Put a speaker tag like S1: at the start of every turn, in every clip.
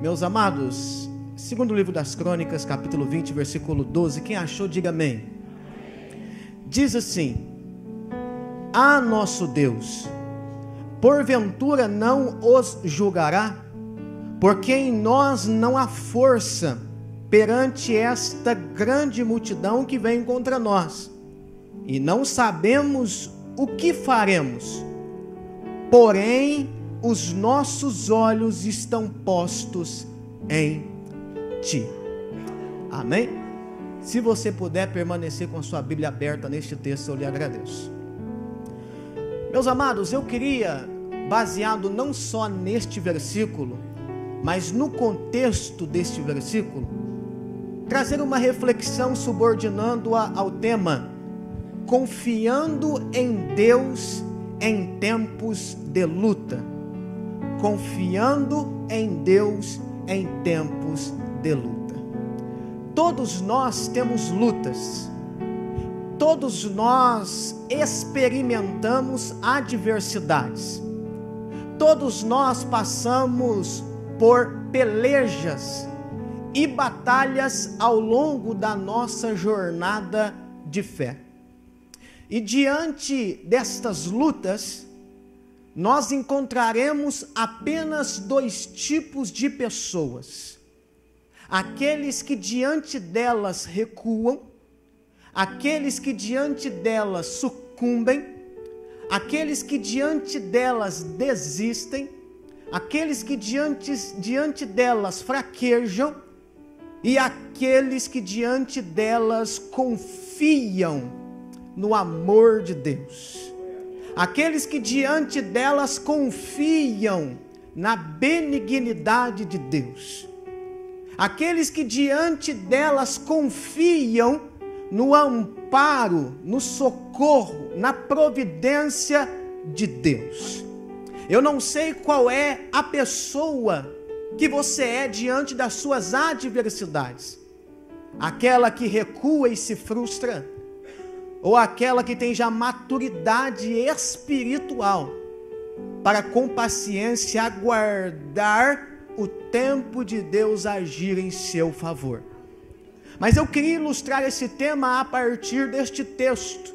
S1: Meus amados, segundo livro das Crônicas, capítulo 20, versículo 12, quem achou, diga amém. Diz assim: Ah, nosso Deus, porventura não os julgará? Porque em nós não há força perante esta grande multidão que vem contra nós, e não sabemos o que faremos. Porém, os nossos olhos estão postos em Ti. Amém? Se você puder permanecer com a sua Bíblia aberta neste texto, eu lhe agradeço. Meus amados, eu queria, baseado não só neste versículo, mas no contexto deste versículo, trazer uma reflexão subordinando-a ao tema confiando em Deus em tempos de luta. Confiando em Deus em tempos de luta. Todos nós temos lutas. Todos nós experimentamos adversidades. Todos nós passamos por pelejas e batalhas ao longo da nossa jornada de fé. E diante destas lutas, nós encontraremos apenas dois tipos de pessoas: aqueles que diante delas recuam, aqueles que diante delas sucumbem, aqueles que diante delas desistem, aqueles que diante delas fraquejam, e aqueles que diante delas confiam no amor de Deus. Aqueles que diante delas confiam na benignidade de Deus. Aqueles que diante delas confiam no amparo, no socorro, na providência de Deus. Eu não sei qual é a pessoa que você é diante das suas adversidades. Aquela que recua e se frustra, ou aquela que tem já maturidade espiritual para com paciência aguardar o tempo de Deus agir em seu favor. Mas eu queria ilustrar esse tema a partir deste texto.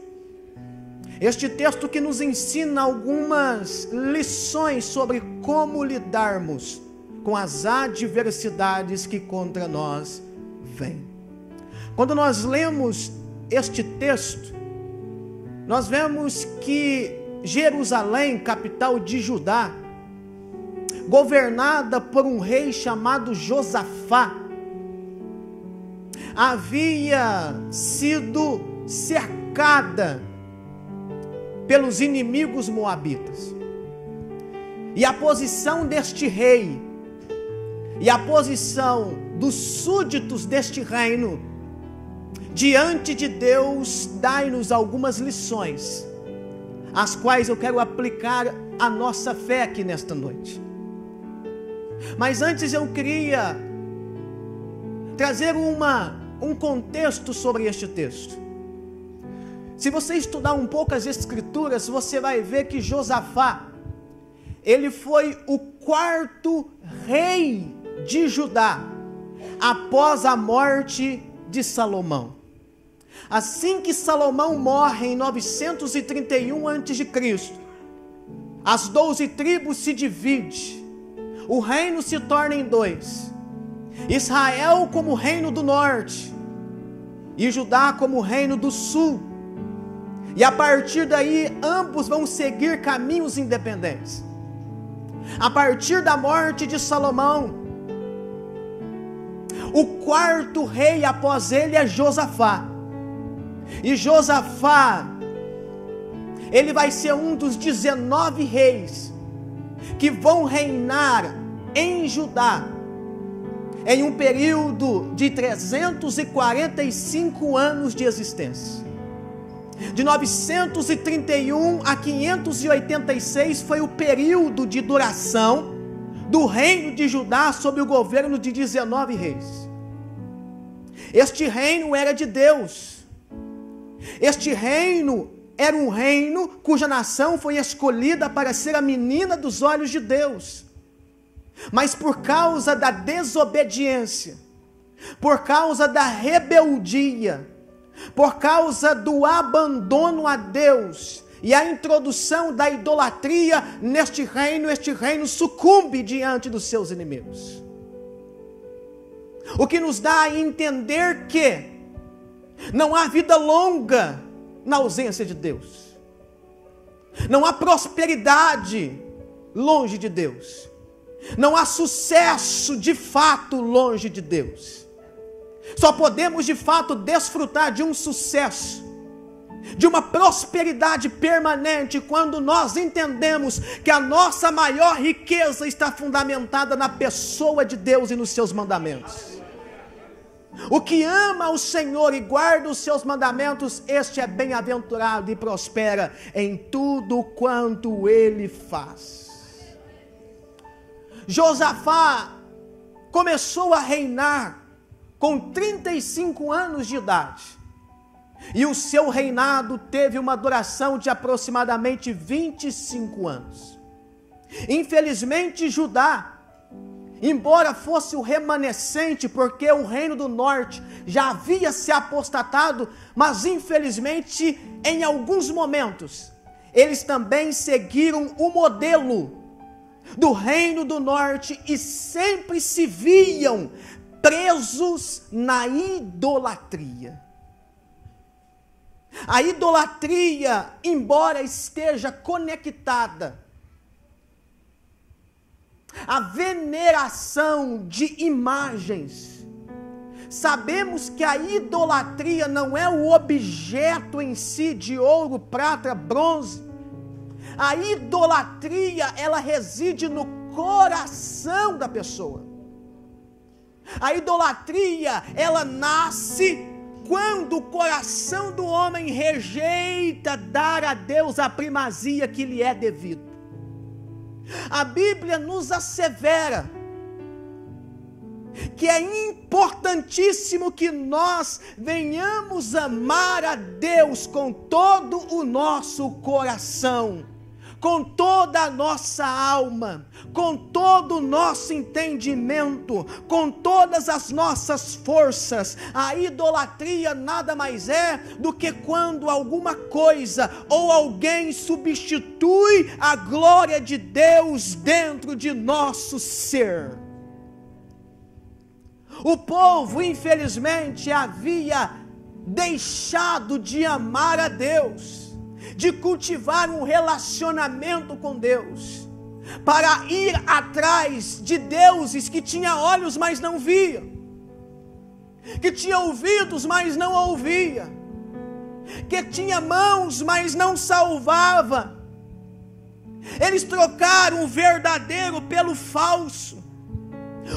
S1: Este texto que nos ensina algumas lições sobre como lidarmos com as adversidades que contra nós vêm. Quando nós lemos este texto, nós vemos que Jerusalém, capital de Judá, governada por um rei chamado Josafá, havia sido cercada pelos inimigos moabitas. E a posição deste rei e a posição dos súditos deste reino diante de Deus dai-nos algumas lições, as quais eu quero aplicar à nossa fé aqui nesta noite. Mas antes eu queria trazer um contexto sobre este texto. Se você estudar um pouco as Escrituras, você vai ver que Josafá, ele foi o quarto rei de Judá, após a morte de Salomão. Assim que Salomão morre em 931 a.C., as 12 tribos se dividem, o reino se torna em dois: Israel como reino do norte e Judá como reino do sul. E a partir daí ambos vão seguir caminhos independentes. A partir da morte de Salomão, o quarto rei após ele é Josafá. E Josafá, ele vai ser um dos 19 reis que vão reinar em Judá em um período de 345 anos de existência. De 931 a 586 foi o período de duração do reino de Judá sob o governo de 19 reis. Este reino era de Deus. Este reino era um reino cuja nação foi escolhida para ser a menina dos olhos de Deus. Mas por causa da desobediência, por causa da rebeldia, por causa do abandono a Deus e a introdução da idolatria neste reino, este reino sucumbe diante dos seus inimigos. O que nos dá a entender que não há vida longa na ausência de Deus. Não há prosperidade longe de Deus. Não há sucesso de fato longe de Deus. Só podemos de fato desfrutar de um sucesso, de uma prosperidade permanente, quando nós entendemos que a nossa maior riqueza está fundamentada na pessoa de Deus e nos seus mandamentos. O que ama o Senhor e guarda os seus mandamentos, este é bem-aventurado e prospera em tudo quanto ele faz. Josafá começou a reinar com 35 anos de idade, e o seu reinado teve uma duração de aproximadamente 25 anos. Infelizmente, Judá, embora fosse o remanescente, porque o reino do norte já havia se apostatado, mas infelizmente, em alguns momentos, eles também seguiram o modelo do reino do norte e sempre se viam presos na idolatria. A idolatria, embora esteja conectada à veneração de imagens, sabemos que a idolatria não é o objeto em si de ouro, prata, bronze. A idolatria, ela reside no coração da pessoa. A idolatria, ela nasce quando o coração do homem rejeita dar a Deus a primazia que lhe é devido. A Bíblia nos assevera que é importantíssimo que nós venhamos amar a Deus com todo o nosso coração, com toda a nossa alma, com todo o nosso entendimento, com todas as nossas forças. A idolatria nada mais é do que quando alguma coisa ou alguém substitui a glória de Deus dentro de nosso ser. O povo, infelizmente, havia deixado de amar a Deus, de cultivar um relacionamento com Deus, para ir atrás de deuses que tinha olhos, mas não via, que tinha ouvidos, mas não ouvia, que tinha mãos, mas não salvava. Eles trocaram o verdadeiro pelo falso,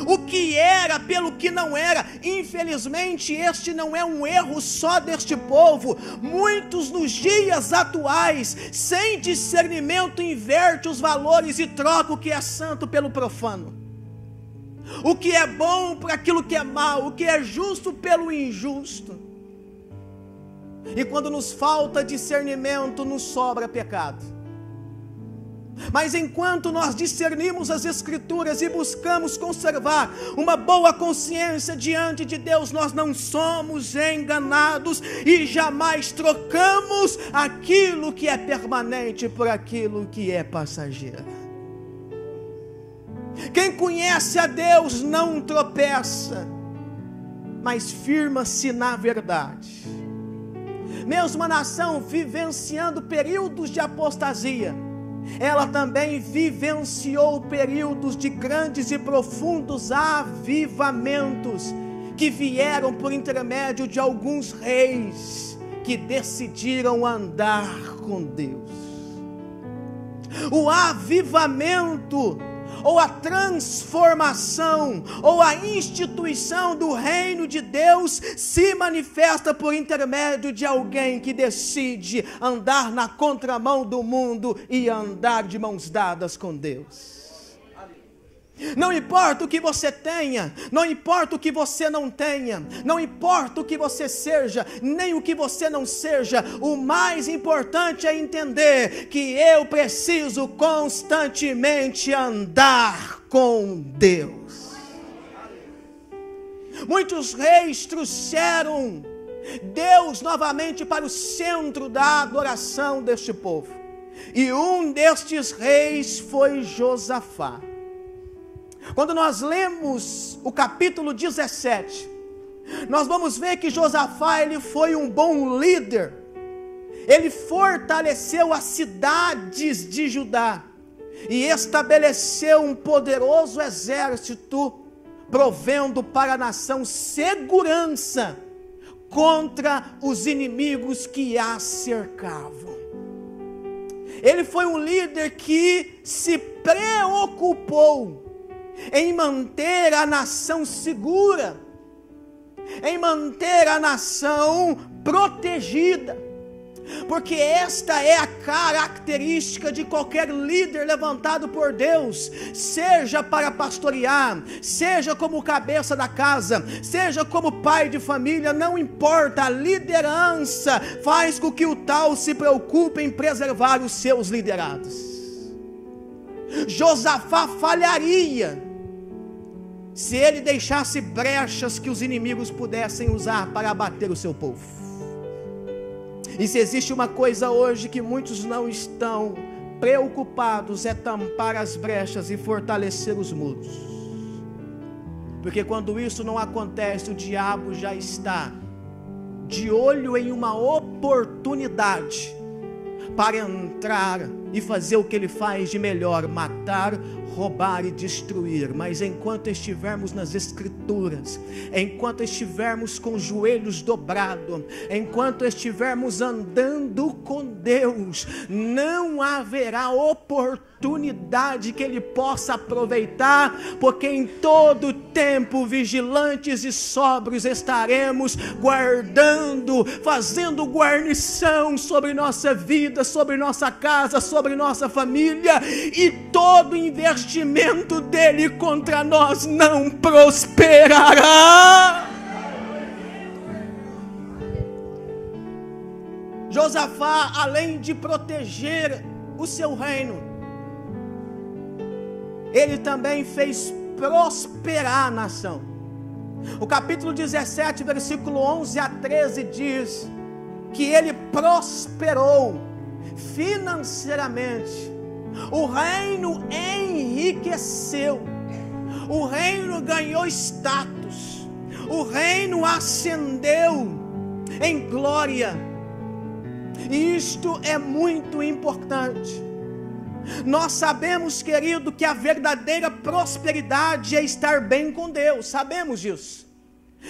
S1: o que era pelo que não era. Infelizmente, este não é um erro só deste povo. Muitos nos dias atuais, sem discernimento, inverte os valores e troca o que é santo pelo profano, o que é bom por aquilo que é mal, o que é justo pelo injusto. E quando nos falta discernimento, nos sobra pecado. Mas enquanto nós discernimos as Escrituras e buscamos conservar uma boa consciência diante de Deus, nós não somos enganados e jamais trocamos aquilo que é permanente por aquilo que é passageiro. Quem conhece a Deus não tropeça, mas firma-se na verdade. Mesmo a nação vivenciando períodos de apostasia, ela também vivenciou períodos de grandes e profundos avivamentos, que vieram por intermédio de alguns reis que decidiram andar com Deus. O avivamento, ou a transformação, ou a instituição do reino de Deus se manifesta por intermédio de alguém que decide andar na contramão do mundo e andar de mãos dadas com Deus. Não importa o que você tenha, não importa o que você não tenha, não importa o que você seja, nem o que você não seja, o mais importante é entender que eu preciso constantemente andar com Deus. Muitos reis trouxeram Deus novamente para o centro da adoração deste povo, e um destes reis foi Josafá. Quando nós lemos o capítulo 17, nós vamos ver que Josafá, ele foi um bom líder. Ele fortaleceu as cidades de Judá e estabeleceu um poderoso exército, provendo para a nação segurança contra os inimigos que a cercavam. Ele foi um líder que se preocupou em manter a nação segura, em manter a nação protegida, porque esta é a característica de qualquer líder levantado por Deus, seja para pastorear, seja como cabeça da casa, seja como pai de família, não importa, a liderança faz com que o tal se preocupe em preservar os seus liderados. Josafá falharia se ele deixasse brechas que os inimigos pudessem usar para abater o seu povo. E se existe uma coisa hoje que muitos não estão preocupados, é tampar as brechas e fortalecer os muros. Porque quando isso não acontece, o diabo já está de olho em uma oportunidade para entrar e fazer o que ele faz de melhor: matar, roubar e destruir. Mas enquanto estivermos nas Escrituras, enquanto estivermos com os joelhos dobrados, enquanto estivermos andando com Deus, não haverá oportunidade que ele possa aproveitar, porque em todo tempo vigilantes e sóbrios estaremos guardando, fazendo guarnição sobre nossa vida, sobre nossa casa, sobre nossa família, e todo investimento dele contra nós não prosperará. Josafá, além de proteger o seu reino, ele também fez prosperar a nação. O capítulo 17, versículo 11 a 13 diz que ele prosperou financeiramente, o reino enriqueceu, o reino ganhou status, o reino ascendeu em glória. E isto é muito importante. Nós sabemos, querido, que a verdadeira prosperidade é estar bem com Deus, sabemos disso.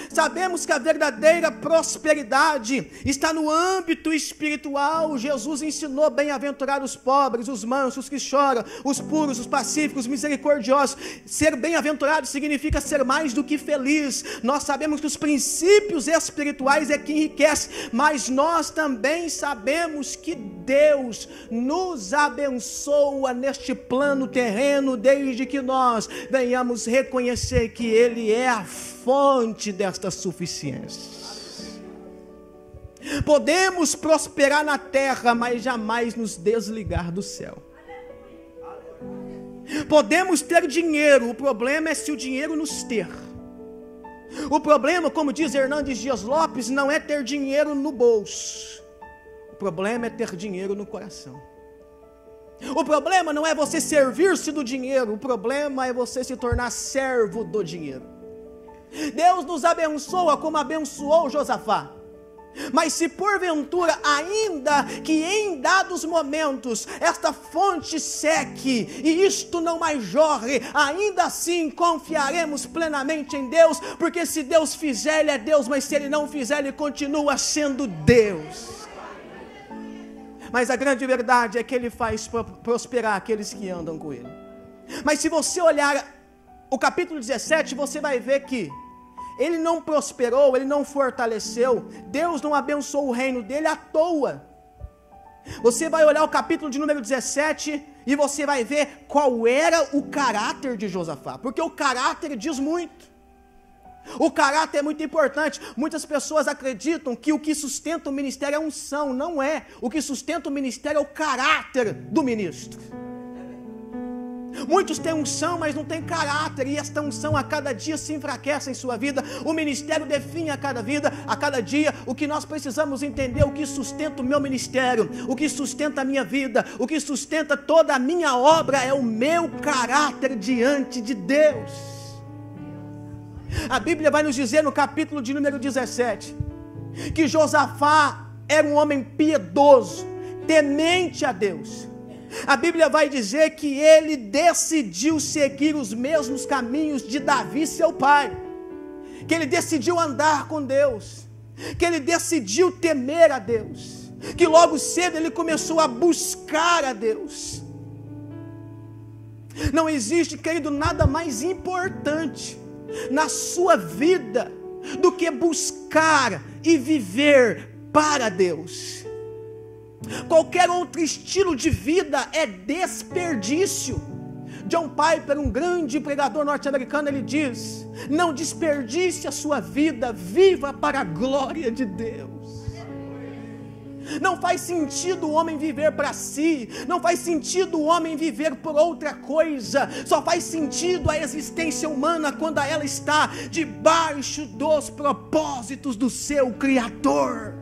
S1: Sabemos que a verdadeira prosperidade está no âmbito espiritual. Jesus ensinou: bem-aventurados os pobres, os mansos, os que choram, os puros, os pacíficos, os misericordiosos. Ser bem-aventurado significa ser mais do que feliz. Nós sabemos que os princípios espirituais é que enriquece, mas nós também sabemos que Deus nos abençoa neste plano terreno, desde que nós venhamos reconhecer que Ele é a fonte desta suficiência. Podemos prosperar na terra, mas jamais nos desligar do céu. Podemos ter dinheiro, o problema é se o dinheiro nos ter. O problema, como diz Hernandes Dias Lopes, não é ter dinheiro no bolso. O problema é ter dinheiro no coração. O problema não é você servir-se do dinheiro, o problema é você se tornar servo do dinheiro. Deus nos abençoa como abençoou Josafá. Mas se porventura, ainda que em dados momentos esta fonte seque e isto não mais jorre, ainda assim confiaremos plenamente em Deus, porque se Deus fizer, Ele é Deus, mas se Ele não fizer, Ele continua sendo Deus. Mas a grande verdade é que Ele faz prosperar aqueles que andam com Ele. Mas se você olhar o capítulo 17, você vai ver que ele não prosperou, ele não fortaleceu, Deus não abençoou o reino dele à toa. Você vai olhar o capítulo de número 17, e você vai ver qual era o caráter de Josafá, porque o caráter diz muito. O caráter é muito importante. Muitas pessoas acreditam que o que sustenta o ministério é a unção. Não é. O que sustenta o ministério é o caráter do ministro. Muitos têm unção, mas não têm caráter, e esta unção a cada dia se enfraquece em sua vida. O ministério define a cada dia. O que nós precisamos entender, o que sustenta o meu ministério, o que sustenta a minha vida, o que sustenta toda a minha obra é o meu caráter diante de Deus. A Bíblia vai nos dizer no capítulo de número 17, que Josafá era um homem piedoso, temente a Deus. A Bíblia vai dizer que ele decidiu seguir os mesmos caminhos de Davi, seu pai, que ele decidiu andar com Deus, que ele decidiu temer a Deus, que logo cedo ele começou a buscar a Deus. Não existe, querido, nada mais importante na sua vida do que buscar e viver para Deus. Qualquer outro estilo de vida é desperdício. John Piper, um grande pregador norte-americano, ele diz: não desperdice a sua vida, viva para a glória de Deus. Não faz sentido o homem viver para si, não faz sentido o homem viver por outra coisa, só faz sentido a existência humana quando ela está debaixo dos propósitos do seu Criador.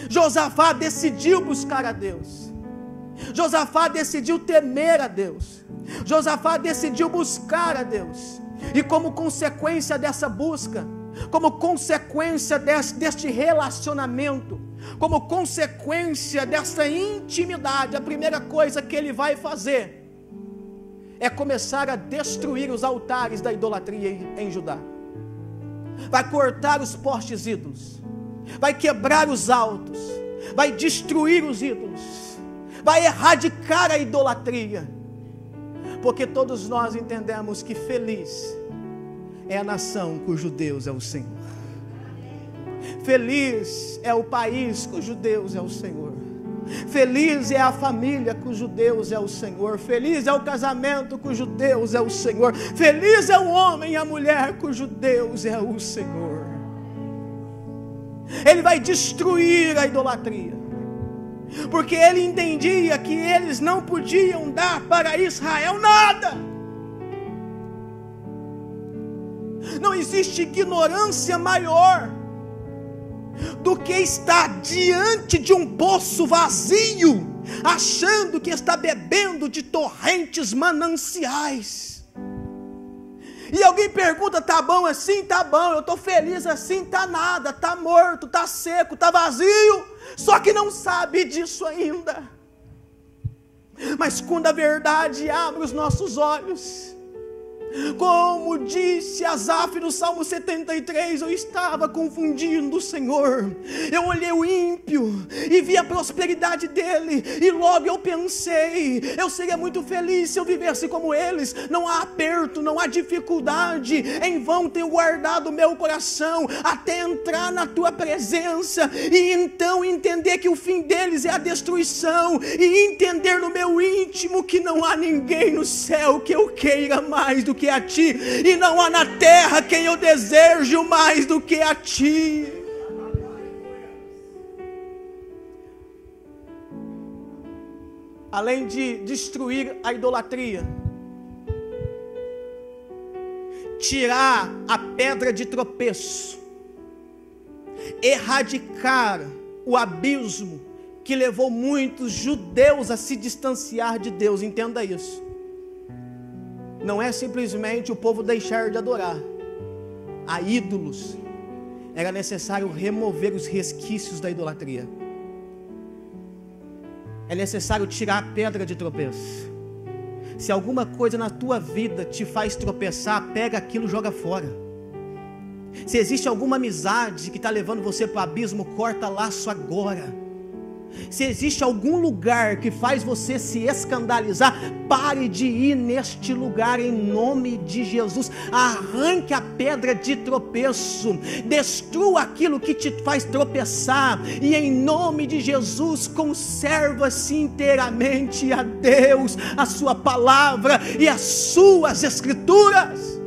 S1: Josafá decidiu buscar a Deus, Josafá decidiu temer a Deus, Josafá decidiu buscar a Deus, e como consequência dessa busca, como consequência deste relacionamento, como consequência dessa intimidade, a primeira coisa que ele vai fazer é começar a destruir os altares da idolatria em Judá. Vai cortar os postes ídolos, vai quebrar os altos, vai destruir os ídolos, vai erradicar a idolatria, porque todos nós entendemos que feliz é a nação cujo Deus é o Senhor. Feliz é o país cujo Deus é o Senhor. Feliz é a família cujo Deus é o Senhor. Feliz é o casamento cujo Deus é o Senhor. Feliz é o homem e a mulher cujo Deus é o Senhor. Ele vai destruir a idolatria, porque ele entendia que eles não podiam dar para Israel nada. Não existe ignorância maior do que estar diante de um poço vazio, achando que está bebendo de torrentes mananciais. E alguém pergunta: tá bom assim? Tá bom, eu estou feliz assim? Tá nada, tá morto, tá seco, tá vazio, só que não sabe disso ainda. Mas quando a verdade abre os nossos olhos, como disse Asaf no Salmo 73, eu estava confundindo o Senhor. Eu olhei o ímpio e vi a prosperidade dele, e logo eu pensei: eu seria muito feliz se eu vivesse como eles. Não há aperto, não há dificuldade, em vão tenho guardado o meu coração até entrar na tua presença, e então entender que o fim deles é a destruição, e entender no meu íntimo que não há ninguém no céu que eu queira mais do que a ti, e não há na terra quem eu desejo mais do que a ti. Além de destruir a idolatria, tirar a pedra de tropeço, erradicar o abismo que levou muitos judeus a se distanciar de Deus. Entenda isso. Não é simplesmente o povo deixar de adorar a ídolos, era necessário remover os resquícios da idolatria. É necessário tirar a pedra de tropeço. Se alguma coisa na tua vida te faz tropeçar, pega aquilo e joga fora. Se existe alguma amizade que está levando você para o abismo, corta laço agora. Se existe algum lugar que faz você se escandalizar, pare de ir neste lugar em nome de Jesus. Arranque a pedra de tropeço, destrua aquilo que te faz tropeçar, e em nome de Jesus conserva-se inteiramente a Deus, a sua palavra e as suas escrituras.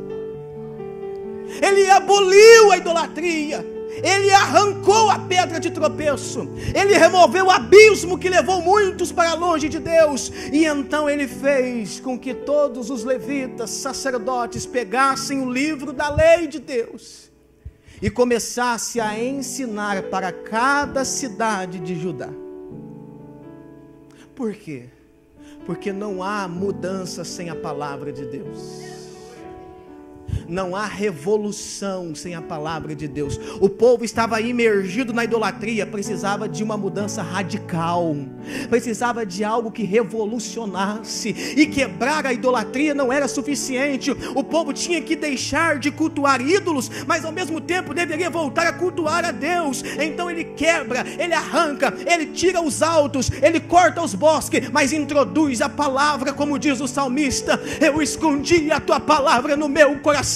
S1: Ele aboliu a idolatria, ele arrancou a pedra de tropeço, ele removeu o abismo que levou muitos para longe de Deus, e então ele fez com que todos os levitas, sacerdotes, pegassem o livro da lei de Deus e começassem a ensinar para cada cidade de Judá. Por quê? Porque não há mudança sem a palavra de Deus. Não há revolução sem a palavra de Deus. O povo estava imergido na idolatria, precisava de uma mudança radical, precisava de algo que revolucionasse, e quebrar a idolatria não era suficiente. O povo tinha que deixar de cultuar ídolos, mas ao mesmo tempo deveria voltar a cultuar a Deus. Então ele quebra, ele arranca, ele tira os altos, ele corta os bosques, mas introduz a palavra, como diz o salmista: eu escondi a tua palavra no meu coração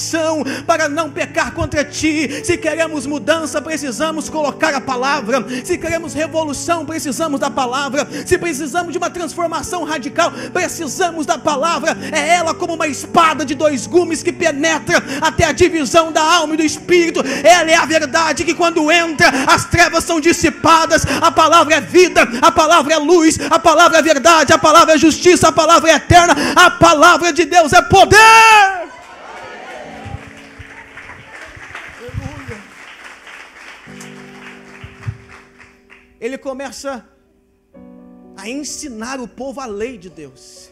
S1: para não pecar contra ti. Se queremos mudança, precisamos colocar a palavra. Se queremos revolução, precisamos da palavra. Se precisamos de uma transformação radical, precisamos da palavra. É ela como uma espada de dois gumes que penetra até a divisão da alma e do espírito. Ela é a verdade que quando entra, as trevas são dissipadas. A palavra é vida, a palavra é luz, a palavra é verdade, a palavra é justiça, a palavra é eterna. A palavra de Deus é poder. Ele começa a ensinar o povo a lei de Deus,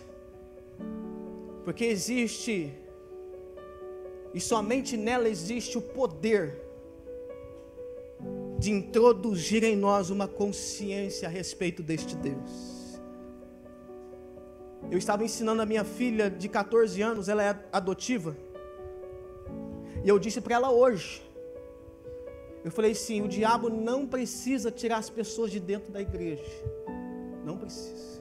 S1: porque existe, e somente nela existe o poder de introduzir em nós uma consciência a respeito deste Deus. Eu estava ensinando a minha filha de 14 anos, ela é adotiva, e eu disse para ela hoje, eu falei assim: o diabo não precisa tirar as pessoas de dentro da igreja, não precisa.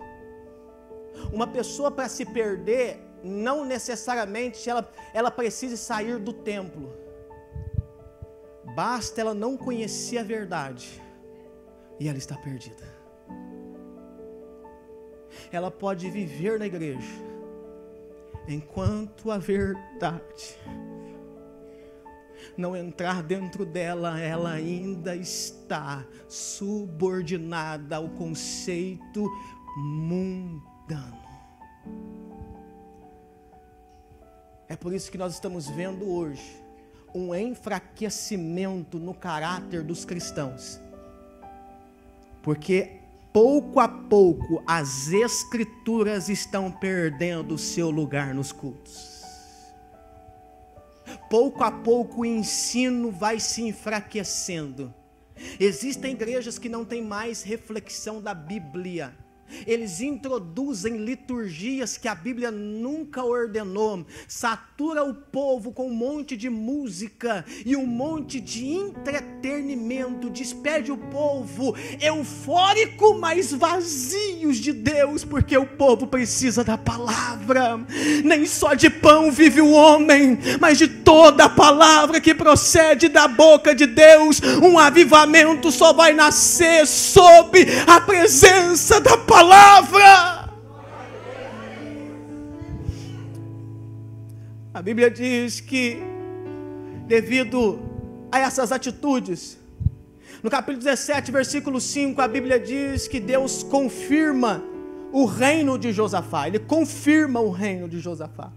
S1: Uma pessoa, para se perder, não necessariamente ela precisa sair do templo, basta ela não conhecer a verdade, e ela está perdida. Ela pode viver na igreja, enquanto a verdade não entrar dentro dela, ela ainda está subordinada ao conceito mundano. É por isso que nós estamos vendo hoje um enfraquecimento no caráter dos cristãos, porque pouco a pouco as escrituras estão perdendo o seu lugar nos cultos. Pouco a pouco o ensino vai se enfraquecendo. Existem igrejas que não têm mais reflexão da Bíblia. Eles introduzem liturgias que a Bíblia nunca ordenou, satura o povo com um monte de música e um monte de entretenimento, despede o povo eufórico, mas vazios de Deus, porque o povo precisa da palavra. Nem só de pão vive o homem, mas de toda a palavra que procede da boca de Deus. Um avivamento só vai nascer sob a presença da palavra. A Bíblia diz que, devido a essas atitudes, no capítulo 17, versículo 5, a Bíblia diz que Deus confirma o reino de Josafá. Ele confirma o reino de Josafá.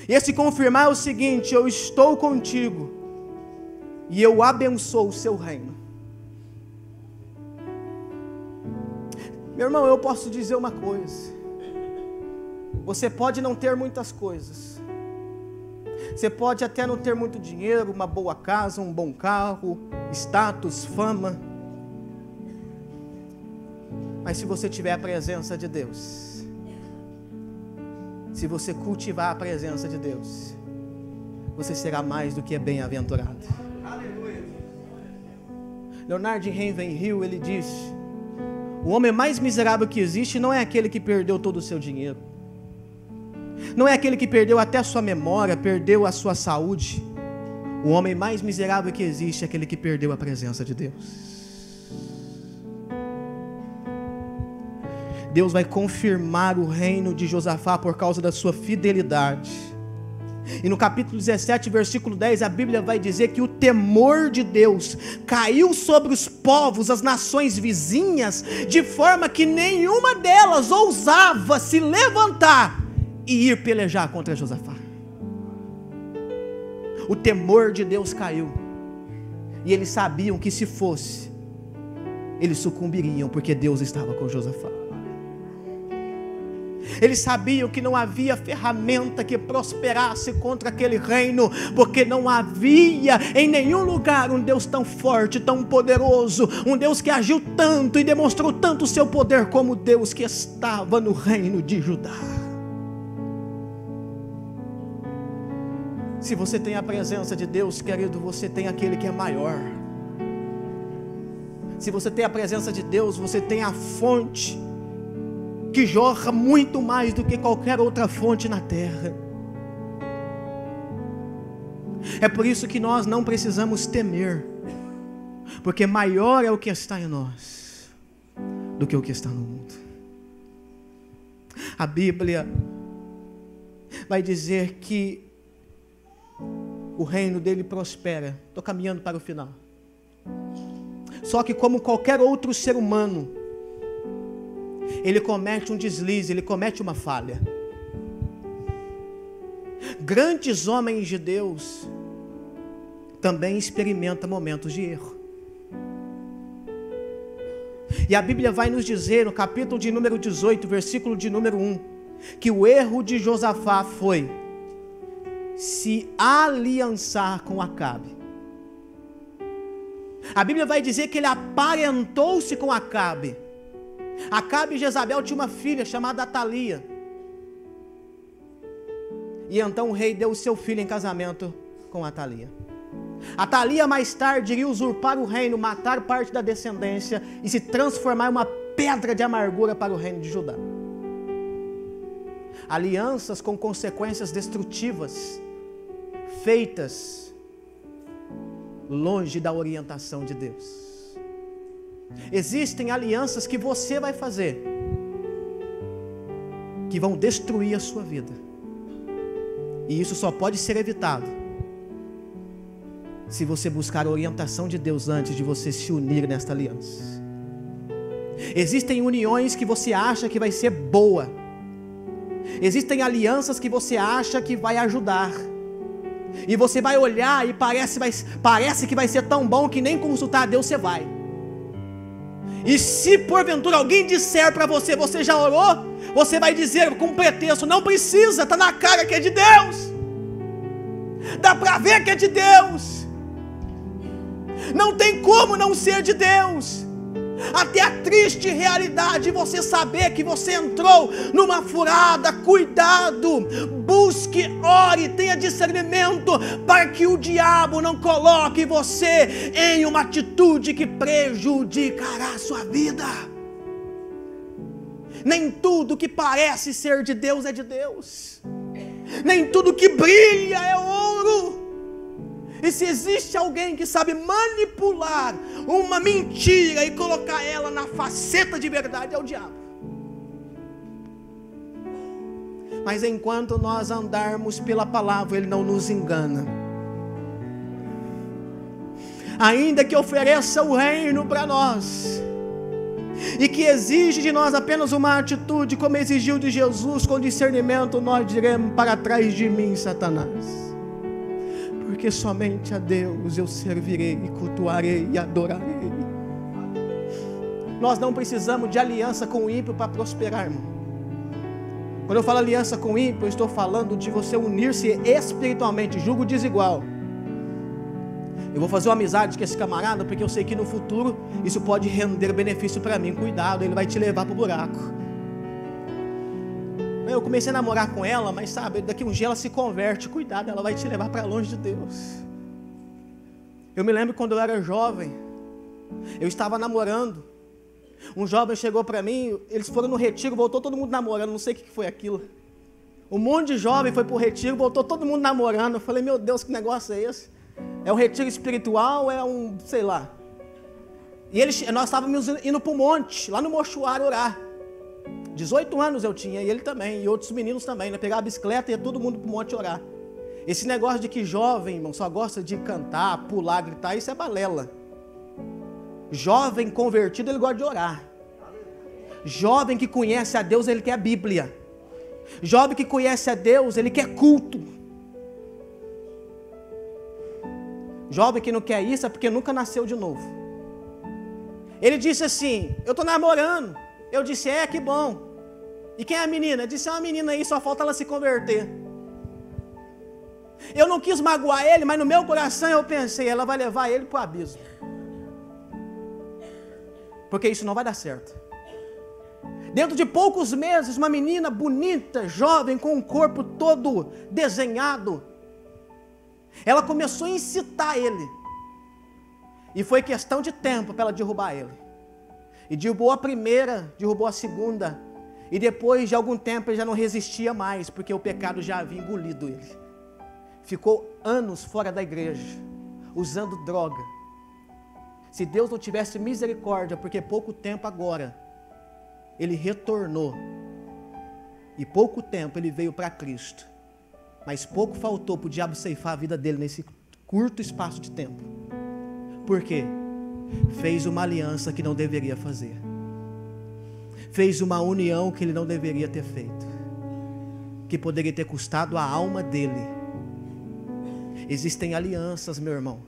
S1: E esse confirmar é o seguinte: eu estou contigo e eu abençoo o seu reino. Meu irmão, eu posso dizer uma coisa: você pode não ter muitas coisas, você pode até não ter muito dinheiro, uma boa casa, um bom carro, status, fama, mas se você tiver a presença de Deus, se você cultivar a presença de Deus, você será mais do que bem-aventurado. Leonard Ravenhill, ele diz: O homem mais miserável que existe não é aquele que perdeu todo o seu dinheiro. Não é aquele que perdeu até a sua memória, perdeu a sua saúde. O homem mais miserável que existe é aquele que perdeu a presença de Deus. Deus vai confirmar o reino de Josafá por causa da sua fidelidade. E no capítulo 17, versículo 10, a Bíblia vai dizer que o temor de Deus caiu sobre os povos, as nações vizinhas, de forma que nenhuma delas ousava se levantar e ir pelejar contra Josafá. O temor de Deus caiu, e eles sabiam que se fosse, eles sucumbiriam, porque Deus estava com Josafá. Eles sabiam que não havia ferramenta que prosperasse contra aquele reino, porque não havia em nenhum lugar um Deus tão forte, tão poderoso, um Deus que agiu tanto e demonstrou tanto o seu poder como o Deus que estava no reino de Judá. Se você tem a presença de Deus, querido, você tem aquele que é maior. Se você tem a presença de Deus, você tem a fonte que jorra muito mais do que qualquer outra fonte na terra. É por isso que nós não precisamos temer, porque maior é o que está em nós do que o que está no mundo. A Bíblia vai dizer que o reino dele prospera. Estou caminhando para o final. Só que como qualquer outro ser humano, ele comete um deslize, ele comete uma falha. Grandes homens de Deus também experimentam momentos de erro. E a Bíblia vai nos dizer, no capítulo de número 18, versículo de número 1, que o erro de Josafá foi se aliançar com Acabe. A Bíblia vai dizer que ele aparentou-se com Acabe. Acabe e Jezabel tinha uma filha chamada Atalia. E então o rei deu o seu filho em casamento com Atalia. Atalia mais tarde iria usurpar o reino, matar parte da descendência e se transformar em uma pedra de amargura para o reino de Judá. Alianças com consequências destrutivas, feitas longe da orientação de Deus. Existem alianças que você vai fazer, que vão destruir a sua vida. E isso só pode ser evitado se você buscar a orientação de Deus antes de você se unir nesta aliança. Existem uniões que você acha que vai ser boa. Existem alianças que você acha que vai ajudar. E você vai olhar e parece que vai ser tão bom que nem consultar a Deus você vai. E se porventura alguém disser para você, você já orou? Você vai dizer com pretexto, não precisa, está na cara que é de Deus. Dá para ver que é de Deus. Não tem como não ser de Deus. Até a triste realidade de você saber que você entrou numa furada. Cuidado, busque, ore, tenha discernimento para que o diabo não coloque você em uma atitude que prejudicará a sua vida. Nem tudo que parece ser de Deus é de Deus. Nem tudo que brilha é ouro. E se existe alguém que sabe manipular uma mentira e colocar ela na faceta de verdade, é o diabo. Mas enquanto nós andarmos pela palavra, ele não nos engana. Ainda que ofereça o reino para nós, e que exige de nós apenas uma atitude, como exigiu de Jesus, com discernimento, nós diremos: para trás de mim, Satanás. Porque somente a Deus eu servirei, cultuarei e adorarei. Nós não precisamos de aliança com o ímpio para prosperar, irmão. Quando eu falo aliança com o ímpio, eu estou falando de você unir-se espiritualmente, julgo desigual. Eu vou fazer uma amizade com esse camarada, porque eu sei que no futuro isso pode render benefício para mim. Cuidado, ele vai te levar para o buraco. Eu comecei a namorar com ela, mas sabe, daqui um dia ela se converte. Cuidado, ela vai te levar para longe de Deus. Eu me lembro quando eu era jovem, eu estava namorando, Um jovem chegou para mim, eles foram no retiro, voltou todo mundo namorando, não sei o que foi aquilo. Um monte de jovem foi para o retiro, voltou todo mundo namorando. Eu falei, meu Deus, que negócio é esse? É um retiro espiritual, é um, sei lá. E nós estávamos indo para o monte, lá no Mochuário orar. 18 anos eu tinha, e ele também, e outros meninos também, né? Pegar a bicicleta e ia todo mundo para o monte orar. Esse negócio de que jovem, irmão, só gosta de cantar, pular, gritar, isso é balela. Jovem convertido, ele gosta de orar. Jovem que conhece a Deus, ele quer a Bíblia. Jovem que conhece a Deus, ele quer culto. Jovem que não quer isso é porque nunca nasceu de novo. Ele disse assim, eu estou namorando. Eu disse, que bom. E quem é a menina? Eu disse, é uma menina aí, só falta ela se converter. Eu não quis magoar ele, mas no meu coração eu pensei, ela vai levar ele para o abismo. Porque isso não vai dar certo. Dentro de poucos meses, uma menina bonita, jovem, com um corpo todo desenhado, ela começou a incitar ele. E foi questão de tempo para ela derrubar ele. E derrubou a primeira, derrubou a segunda. E depois de algum tempo ele já não resistia mais, porque o pecado já havia engolido ele. Ficou anos fora da igreja, usando droga. Se Deus não tivesse misericórdia, porque pouco tempo agora, ele retornou. E pouco tempo ele veio para Cristo. Mas pouco faltou para o diabo ceifar a vida dele nesse curto espaço de tempo. Por quê? Fez uma aliança que não deveria fazer. Fez uma união que ele não deveria ter feito. Que poderia ter custado a alma dele. Existem alianças, meu irmão,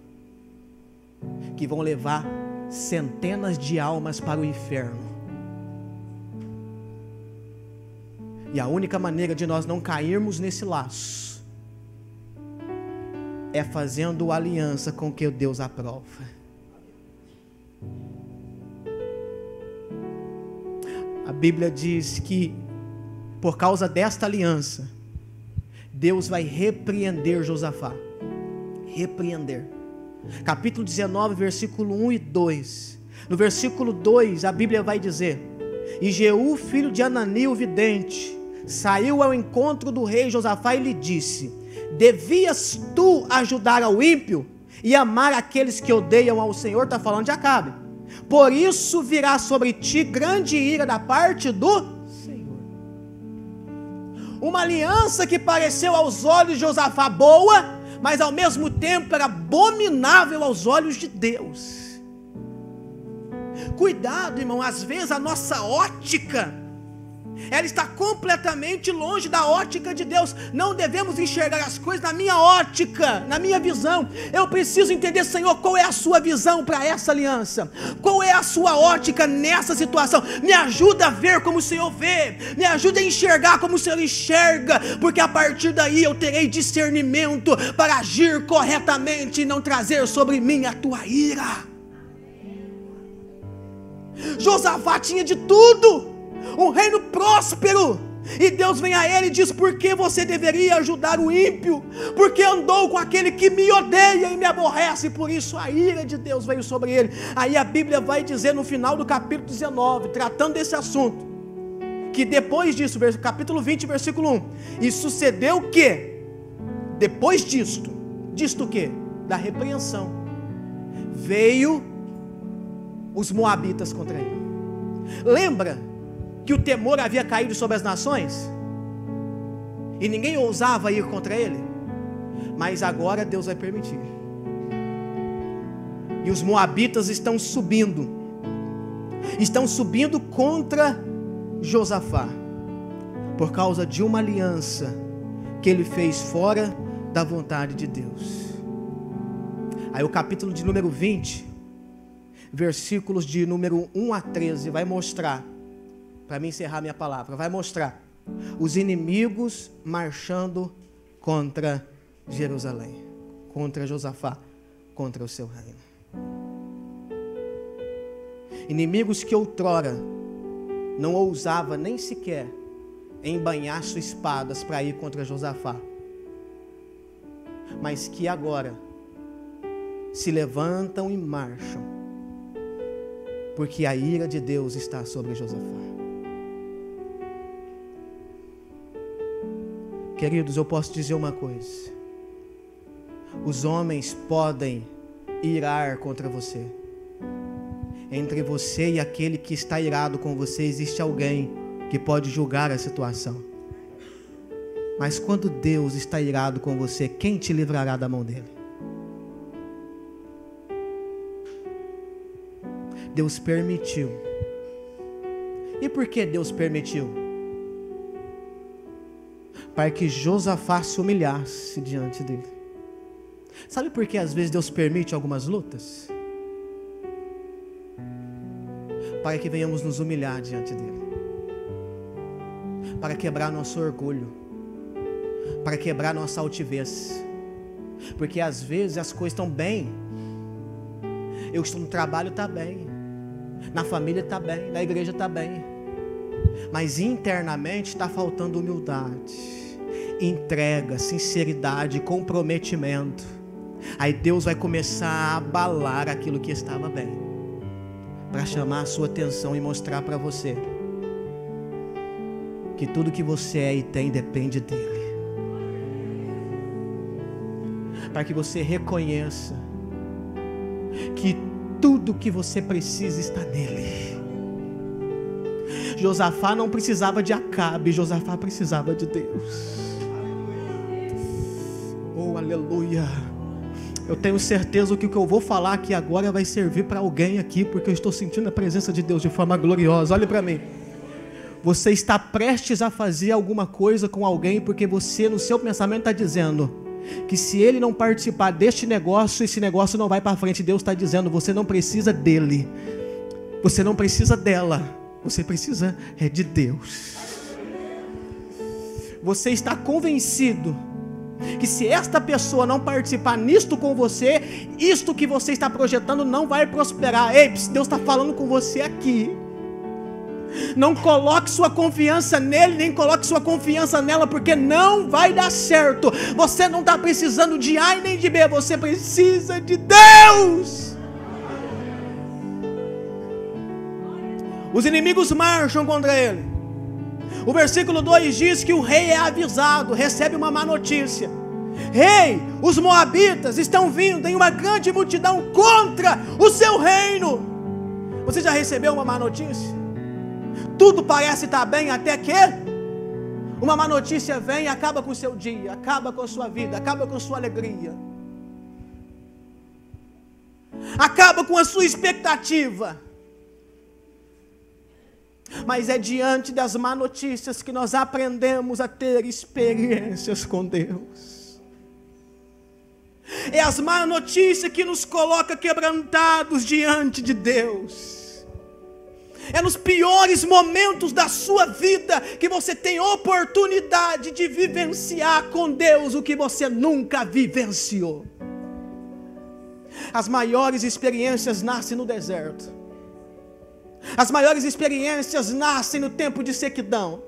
S1: que vão levar centenas de almas para o inferno. E a única maneira de nós não cairmos nesse laço é fazendo aliança com o que Deus aprova. A Bíblia diz que por causa desta aliança, Deus vai repreender Josafá. Repreender. Capítulo 19, versículo 1 e 2. No versículo 2, a Bíblia vai dizer: E Jeú, filho de Anani, o vidente, saiu ao encontro do rei Josafá e lhe disse: Devias tu ajudar ao ímpio e amar aqueles que odeiam ao Senhor? Está falando de Acabe. Por isso virá sobre ti grande ira da parte do Senhor. Uma aliança que pareceu aos olhos de Josafá boa, mas ao mesmo tempo era abominável aos olhos de Deus. Cuidado, irmão, às vezes a nossa ótica, ela está completamente longe da ótica de Deus. Não devemos enxergar as coisas na minha ótica, na minha visão. Eu preciso entender, Senhor, qual é a sua visão para essa aliança? Qual é a sua ótica nessa situação? Me ajuda a ver como o Senhor vê, me ajuda a enxergar como o Senhor enxerga, porque a partir daí eu terei discernimento para agir corretamente e não trazer sobre mim a tua ira. Josafá tinha de tudo, um reino próspero, e Deus vem a ele e diz: por que você deveria ajudar o ímpio? Porque andou com aquele que me odeia e me aborrece, por isso a ira de Deus veio sobre ele. Aí a Bíblia vai dizer no final do capítulo 19, tratando desse assunto, que depois disso, capítulo 20, versículo 1, e sucedeu que, depois disto o que? Da repreensão, veio os moabitas contra ele. Lembra que o temor havia caído sobre as nações? E ninguém ousava ir contra ele? Mas agora Deus vai permitir. E os moabitas estão subindo contra Josafá, por causa de uma aliança que ele fez fora da vontade de Deus. Aí o capítulo de número 20, versículos de número 1 a 13, vai mostrar, para mim encerrar minha palavra, vai mostrar os inimigos marchando contra Jerusalém, contra Josafá, contra o seu reino. Inimigos que outrora não ousava nem sequer embainhar suas espadas para ir contra Josafá, mas que agora se levantam e marcham porque a ira de Deus está sobre Josafá. Queridos, eu posso dizer uma coisa: os homens podem irar contra você. Entre você e aquele que está irado com você, existe alguém que pode julgar a situação. Mas quando Deus está irado com você, quem te livrará da mão dele? Deus permitiu. E por que Deus permitiu? Para que Josafá se humilhasse diante dele. Sabe por que às vezes Deus permite algumas lutas? Para que venhamos nos humilhar diante dele, para quebrar nosso orgulho, para quebrar nossa altivez. Porque às vezes as coisas estão bem, eu estou no trabalho, está bem, na família está bem, na igreja está bem, mas internamente está faltando humildade, entrega, sinceridade, comprometimento. Aí Deus vai começar a abalar aquilo que estava bem, para chamar a sua atenção e mostrar para você que tudo que você é e tem depende dele, para que você reconheça que tudo que você precisa está nele. Josafá não precisava de Acabe, Josafá precisava de Deus. Oh, aleluia. Eu tenho certeza que o que eu vou falar aqui agora vai servir para alguém aqui, porque eu estou sentindo a presença de Deus de forma gloriosa. Olhe para mim. Você está prestes a fazer alguma coisa com alguém, porque você no seu pensamento está dizendo que se ele não participar deste negócio, esse negócio não vai para frente. Deus está dizendo: você não precisa dele, você não precisa dela, você precisa de Deus. Você está convencido que se esta pessoa não participar nisto com você, isto que você está projetando não vai prosperar. Ei, Deus está falando com você aqui. Não coloque sua confiança nele, nem coloque sua confiança nela, porque não vai dar certo. Você não está precisando de A e nem de B, você precisa de Deus. Os inimigos marcham contra ele. O versículo 2 diz que o rei é avisado, recebe uma má notícia. Rei, os moabitas estão vindo em uma grande multidão contra o seu reino. Você já recebeu uma má notícia? Tudo parece estar bem até que uma má notícia vem e acaba com o seu dia, acaba com a sua vida, acaba com a sua alegria, acaba com a sua expectativa. Mas é diante das má notícias que nós aprendemos a ter experiências com Deus. É as má notícias que nos coloca quebrantados diante de Deus. É nos piores momentos da sua vida que você tem oportunidade de vivenciar com Deus o que você nunca vivenciou. As maiores experiências nascem no deserto. As maiores experiências nascem no tempo de sequidão.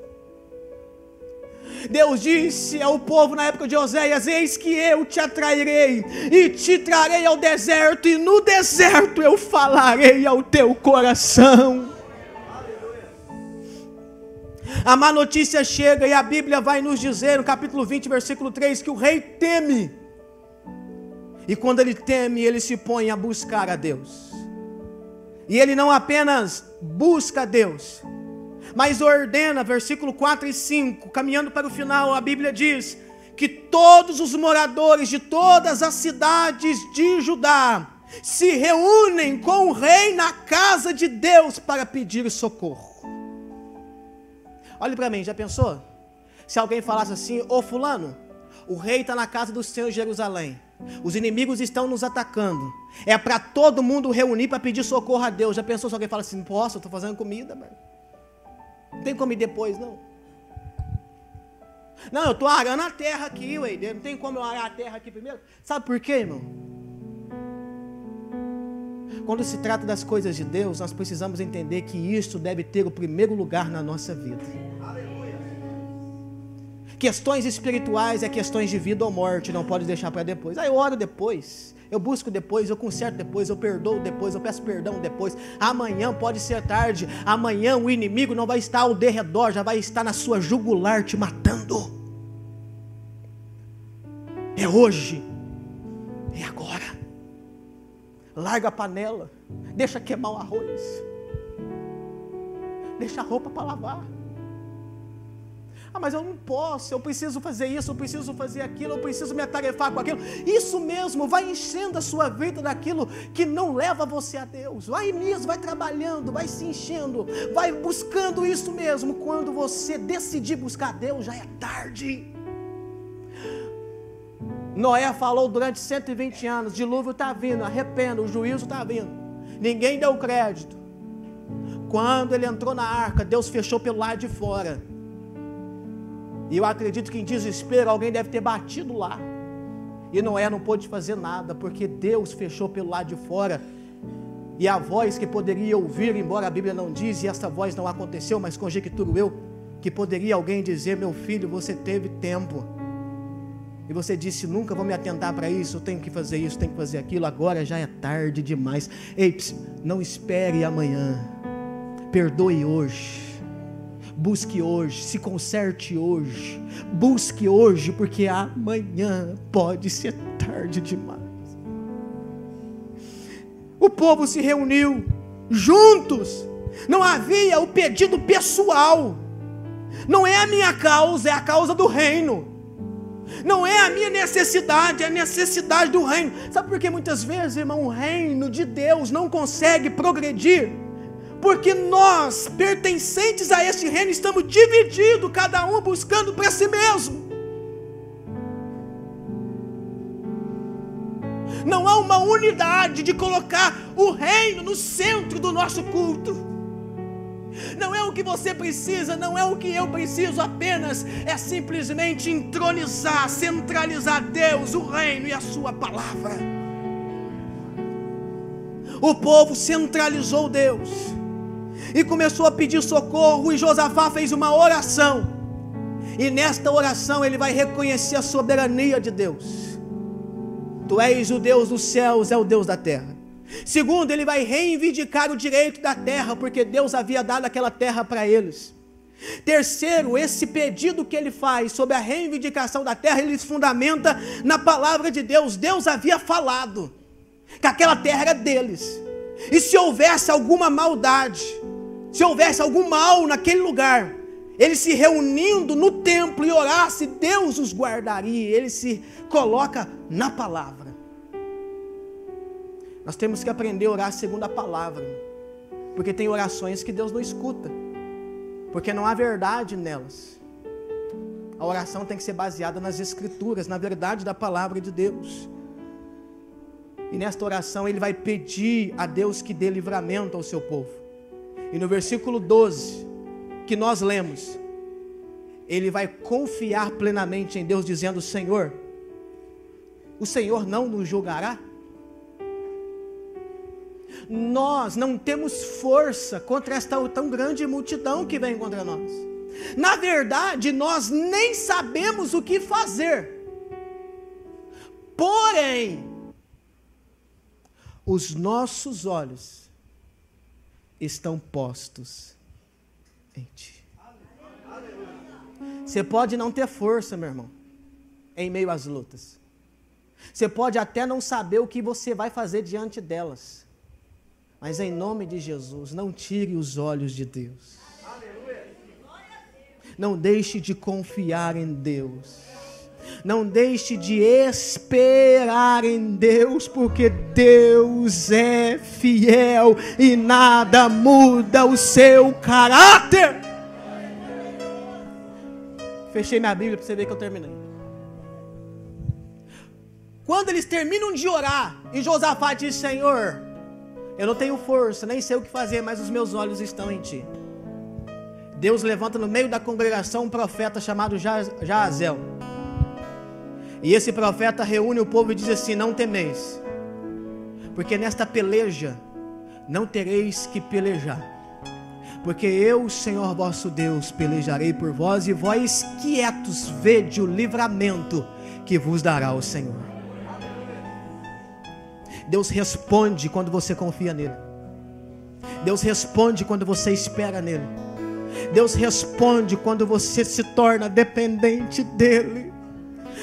S1: Deus disse ao povo na época de Oséias: eis que eu te atrairei e te trarei ao deserto, e no deserto eu falarei ao teu coração. A má notícia chega e a Bíblia vai nos dizer no capítulo 20, versículo 3, que o rei teme. E quando ele teme, ele se põe a buscar a Deus. E ele não apenas busca a Deus, mas ordena, versículo 4 e 5, caminhando para o final, a Bíblia diz que todos os moradores de todas as cidades de Judá se reúnem com o rei na casa de Deus para pedir socorro. Olhe para mim, já pensou? Se alguém falasse assim: ô fulano, o rei está na casa do Senhor em Jerusalém, os inimigos estão nos atacando, é para todo mundo reunir para pedir socorro a Deus. Já pensou se alguém fala assim: posso, eu estou fazendo comida, mas não tem como ir depois, não. Não, eu estou arando a terra aqui, ué, não tem como eu arar a terra aqui primeiro. Sabe por quê, irmão? Quando se trata das coisas de Deus, nós precisamos entender que isso deve ter o primeiro lugar na nossa vida. Questões espirituais é questões de vida ou morte, não pode deixar para depois. Eu oro depois, eu busco depois, eu conserto depois, eu perdoo depois, eu peço perdão depois. Amanhã pode ser tarde, amanhã o inimigo não vai estar ao derredor, já vai estar na sua jugular te matando. É hoje, é agora. Larga a panela, deixa queimar o arroz, deixa a roupa para lavar. Mas eu não posso, eu preciso fazer isso, eu preciso fazer aquilo, eu preciso me atarefar com aquilo. Isso mesmo, vai enchendo a sua vida daquilo que não leva você a Deus. Vai nisso, vai trabalhando, vai se enchendo, vai buscando isso mesmo. Quando você decidir buscar Deus, já é tarde. Noé falou durante 120 anos, dilúvio está vindo, arrependa, o juízo está vindo. Ninguém deu crédito. Quando ele entrou na arca, Deus fechou pelo lado de fora. E eu acredito que em desespero alguém deve ter batido lá. E Noé não pôde fazer nada, porque Deus fechou pelo lado de fora. E a voz que poderia ouvir, embora a Bíblia não diz, e essa voz não aconteceu, mas conjecturo eu, que poderia alguém dizer: meu filho, você teve tempo. E você disse: nunca vou me atentar para isso, eu tenho que fazer isso, tenho que fazer aquilo, agora já é tarde demais. Ei, não espere amanhã. Perdoe hoje. Busque hoje, se conserte hoje, busque hoje, porque amanhã pode ser tarde demais. O povo se reuniu juntos, não havia o pedido pessoal, não é a minha causa, é a causa do reino, não é a minha necessidade, é a necessidade do reino. Sabe por que muitas vezes, irmão, o reino de Deus não consegue progredir? Porque nós, pertencentes a esse reino, estamos divididos, cada um buscando para si mesmo. Não há uma unidade de colocar o reino no centro do nosso culto. Não é o que você precisa, não é o que eu preciso, apenas é simplesmente entronizar, centralizar Deus, o reino e a sua palavra. O povo centralizou Deus e começou a pedir socorro, e Josafá fez uma oração, e nesta oração ele vai reconhecer a soberania de Deus. Tu és o Deus dos céus, é o Deus da terra. Segundo, ele vai reivindicar o direito da terra, porque Deus havia dado aquela terra para eles. Terceiro, esse pedido que ele faz sobre a reivindicação da terra, ele fundamenta na palavra de Deus. Deus havia falado que aquela terra era deles, e se houvesse alguma maldade, se houvesse algum mal naquele lugar, eles se reunindo no templo e orasse, Deus os guardaria. Ele se coloca na palavra. Nós temos que aprender a orar segundo a palavra, porque tem orações que Deus não escuta, porque não há verdade nelas. A oração tem que ser baseada nas escrituras, na verdade da palavra de Deus. E nesta oração ele vai pedir a Deus que dê livramento ao seu povo. E no versículo 12, que nós lemos, ele vai confiar plenamente em Deus, dizendo: Senhor, o Senhor não nos julgará? Nós não temos força contra esta tão grande multidão que vem contra nós. Na verdade, nós nem sabemos o que fazer. Porém, os nossos olhos estão postos em Ti. Você pode não ter força, meu irmão, em meio às lutas. Você pode até não saber o que você vai fazer diante delas. Mas em nome de Jesus, não tire os olhos de Deus. Não deixe de confiar em Deus. Não deixe de esperar em Deus, porque Deus é fiel e nada muda o seu caráter. Fechei minha Bíblia para você ver que eu terminei. Quando eles terminam de orar, e Josafá diz: Senhor, eu não tenho força, nem sei o que fazer, mas os meus olhos estão em Ti. Deus levanta no meio da congregação um profeta chamado Jaazel. E esse profeta reúne o povo e diz assim: não temeis, porque nesta peleja não tereis que pelejar, Porque eu, Senhor vosso Deus, pelejarei por vós, e vós quietos vede o livramento que vos dará o Senhor. Deus responde quando você confia nele. Deus responde quando você espera nele. Deus responde quando você se torna dependente dele.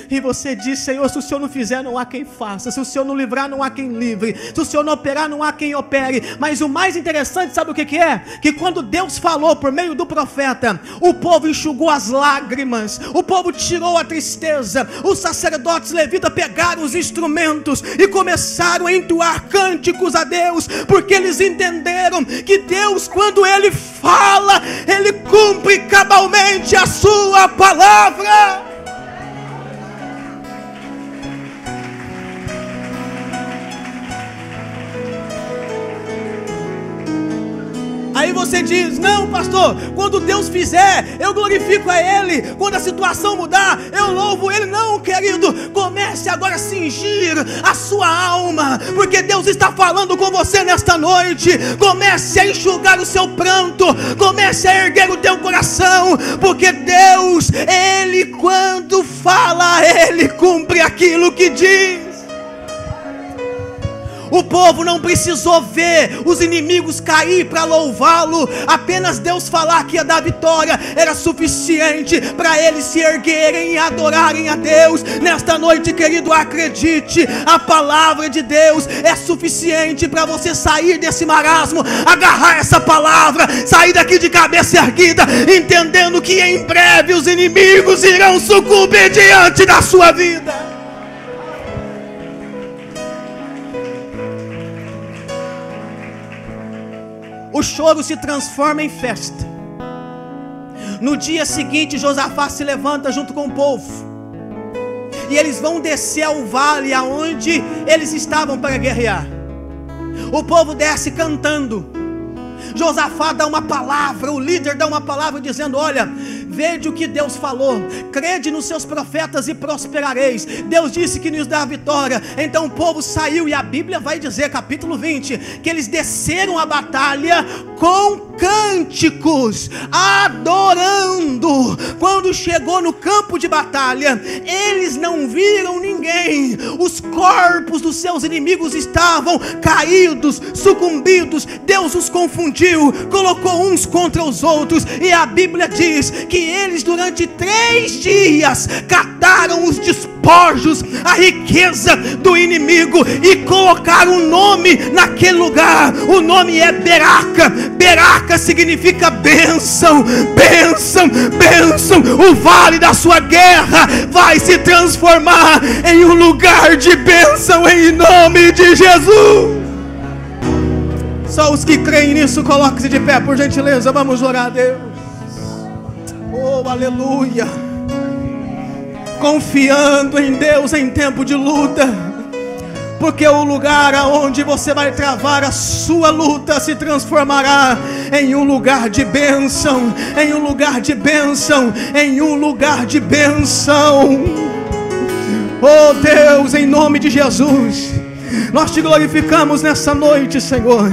S1: E você diz: Senhor, se o Senhor não fizer, não há quem faça. Se o Senhor não livrar, não há quem livre. Se o Senhor não operar, não há quem opere. Mas o mais interessante, sabe o que é? Que quando Deus falou por meio do profeta, o povo enxugou as lágrimas, o povo tirou a tristeza. Os sacerdotes levitas pegaram os instrumentos e começaram a entoar cânticos a Deus, porque eles entenderam que Deus, quando Ele fala, Ele cumpre cabalmente a sua palavra. Aí você diz: não, pastor, quando Deus fizer, eu glorifico a Ele. Quando a situação mudar, eu louvo Ele. Não, querido, comece agora a cingir a sua alma, porque Deus está falando com você nesta noite. Comece a enxugar o seu pranto, comece a erguer o teu coração, porque Deus, Ele quando fala, Ele cumpre aquilo que diz. O povo não precisou ver os inimigos cair para louvá-lo. Apenas Deus falar que ia dar vitória era suficiente para eles se erguerem e adorarem a Deus. Nesta noite, querido, acredite, a palavra de Deus é suficiente para você sair desse marasmo, agarrar essa palavra, sair daqui de cabeça erguida, entendendo que em breve os inimigos irão sucumbir diante da sua vida. O choro se transforma em festa. No dia seguinte, Josafá se levanta junto com o povo, e eles vão descer ao vale aonde eles estavam para guerrear. O povo desce cantando. Josafá dá uma palavra, o líder dá uma palavra dizendo: olha, vede o que Deus falou, crede nos seus profetas e prosperareis. Deus disse que nos dá a vitória. Então o povo saiu, e a Bíblia vai dizer, capítulo 20, que eles desceram a batalha com cânticos, adorando. Quando chegou no campo de batalha, eles não viram ninguém. Os corpos dos seus inimigos estavam caídos, sucumbidos. Deus os confundiu, colocou uns contra os outros, e a Bíblia diz que eles durante 3 dias cataram os despojos, a riqueza do inimigo, e colocaram um nome naquele lugar. O nome é Beraca. Beraca significa bênção, bênção, bênção. O vale da sua guerra vai se transformar em um lugar de bênção, em nome de Jesus. Só os que creem nisso, coloquem-se de pé, por gentileza. Vamos orar a Deus. Oh, aleluia. Confiando em Deus em tempo de luta, porque o lugar aonde você vai travar a sua luta se transformará em um lugar de bênção, em um lugar de bênção, em um lugar de bênção. Oh Deus, em nome de Jesus, nós te glorificamos nessa noite, Senhor,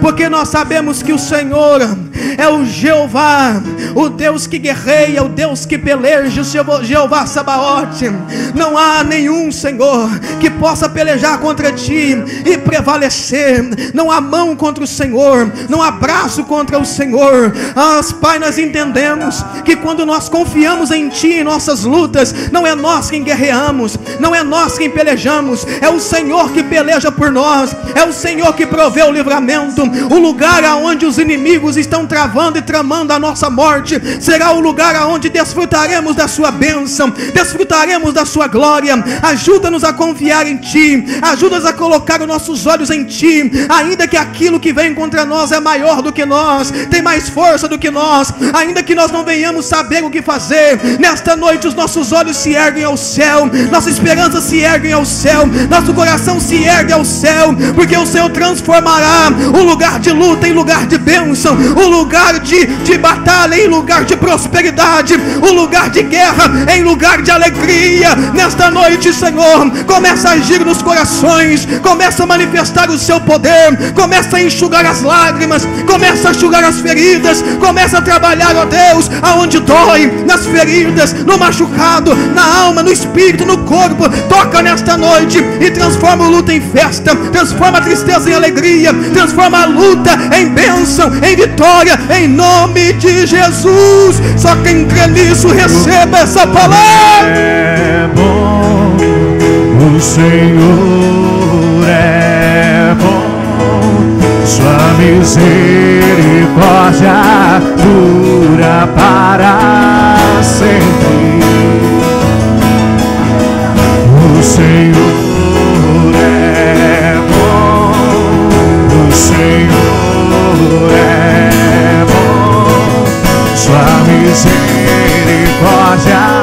S1: porque nós sabemos que o Senhor é o Jeová, o Deus que guerreia, o Deus que peleja, o Jeová Sabaote. Não há nenhum, Senhor, que possa pelejar contra ti e prevalecer. Não há mão contra o Senhor, não há braço contra o Senhor. Pai, nós entendemos que quando nós confiamos em ti em nossas lutas, não é nós quem guerreamos, não é nós quem pelejamos, é o Senhor que peleja por nós, é o Senhor que provê o livramento. O lugar aonde os inimigos estão travando e tramando a nossa morte será o lugar aonde desfrutaremos da sua bênção, desfrutaremos da sua glória. Ajuda-nos a confiar em ti, ajuda-nos a colocar os nossos olhos em ti, ainda que aquilo que vem contra nós é maior do que nós, tem mais força do que nós, ainda que nós não venhamos saber o que fazer. Nesta noite os nossos olhos se erguem ao céu, nossa esperança se ergue ao céu, nosso coração se ergue ao céu, porque o Senhor transformará o lugar de luta em lugar de bênção, o lugar de batalha em lugar de prosperidade, o lugar de guerra em lugar de alegria. Nesta noite, Senhor, começa a
S2: agir nos corações, começa a manifestar o seu poder, começa a enxugar as lágrimas, começa a enxugar as feridas, começa a trabalhar, ó Deus, aonde dói, nas feridas, no machucado, na alma, no espírito, no corpo. Toca nesta noite e transforma a luta em festa, transforma a tristeza em alegria, transforma a luta em bênção, em vitória, em nome de Jesus. Só quem crê nisso receba essa palavra.
S3: É bom, o Senhor é bom, sua misericórdia dura para sempre. O Senhor é bom, o Senhor é bom, sua misericórdia